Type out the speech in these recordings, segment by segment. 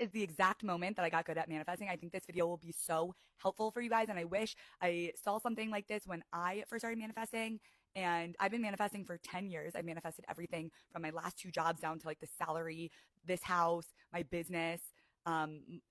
is the exact moment that I got good at manifesting. I think this video will be so helpful for you guys. And I wish I saw something like this when I first started manifesting. And I've been manifesting for 10 years. I've manifested everything from my last two jobs down to like the salary, this house, my business,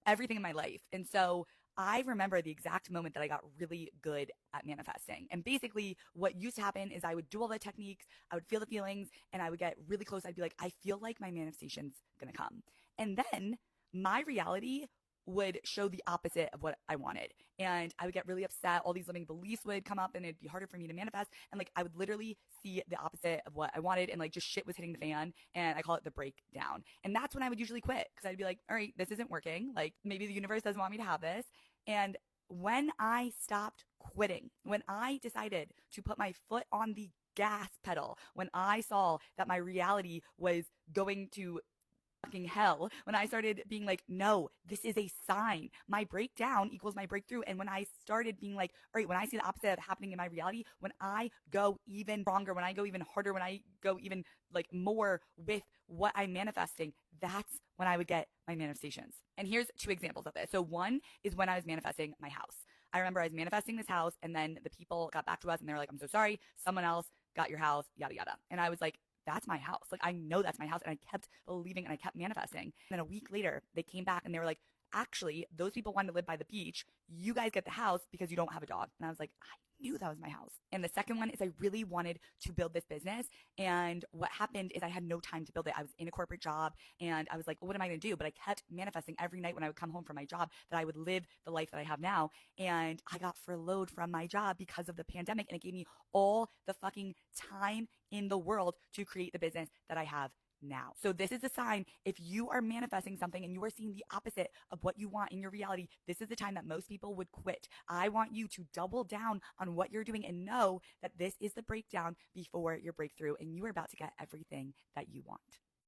everything in my life. And so I remember the exact moment that I got really good at manifesting. And basically, what used to happen is I would do all the techniques, I would feel the feelings, and I would get really close. I'd be like, I feel like my manifestation's gonna come. And then my reality would show the opposite of what I wanted. And I would get really upset. All these limiting beliefs would come up and it'd be harder for me to manifest. And like I would literally see the opposite of what I wanted and like just shit was hitting the fan. And I call it the breakdown. And that's when I would usually quit because I'd be like, all right, this isn't working. Like maybe the universe doesn't want me to have this. And when I stopped quitting, when I decided to put my foot on the gas pedal, when I saw that my reality was going to fucking hell, when I started being like, no, this is a sign. My breakdown equals my breakthrough. And when I started being like, all right, when I see the opposite happening in my reality, when I go even stronger, when I go even harder, when I go even like more with what I'm manifesting, that's when I would get my manifestations. And here's two examples of this. So one is when I was manifesting my house. I remember I was manifesting this house and then the people got back to us and they were like, I'm so sorry, someone else got your house, yada, yada. And I was like, that's my house. Like, I know that's my house. And I kept believing and I kept manifesting. And then a week later, they came back and they were like, actually, those people wanted to live by the beach. You guys get the house because you don't have a dog. And I was like, I knew that was my house. And the second one is I really wanted to build this business. And what happened is I had no time to build it. I was in a corporate job and I was like, well, what am I going to do? But I kept manifesting every night when I would come home from my job that I would live the life that I have now. And I got furloughed from my job because of the pandemic. And it gave me all the fucking time in the world to create the business that I have now. So this is a sign if you are manifesting something and you are seeing the opposite of what you want in your reality, this is the time that most people would quit. I want you to double down on what you're doing and know that this is the breakdown before your breakthrough and you are about to get everything that you want.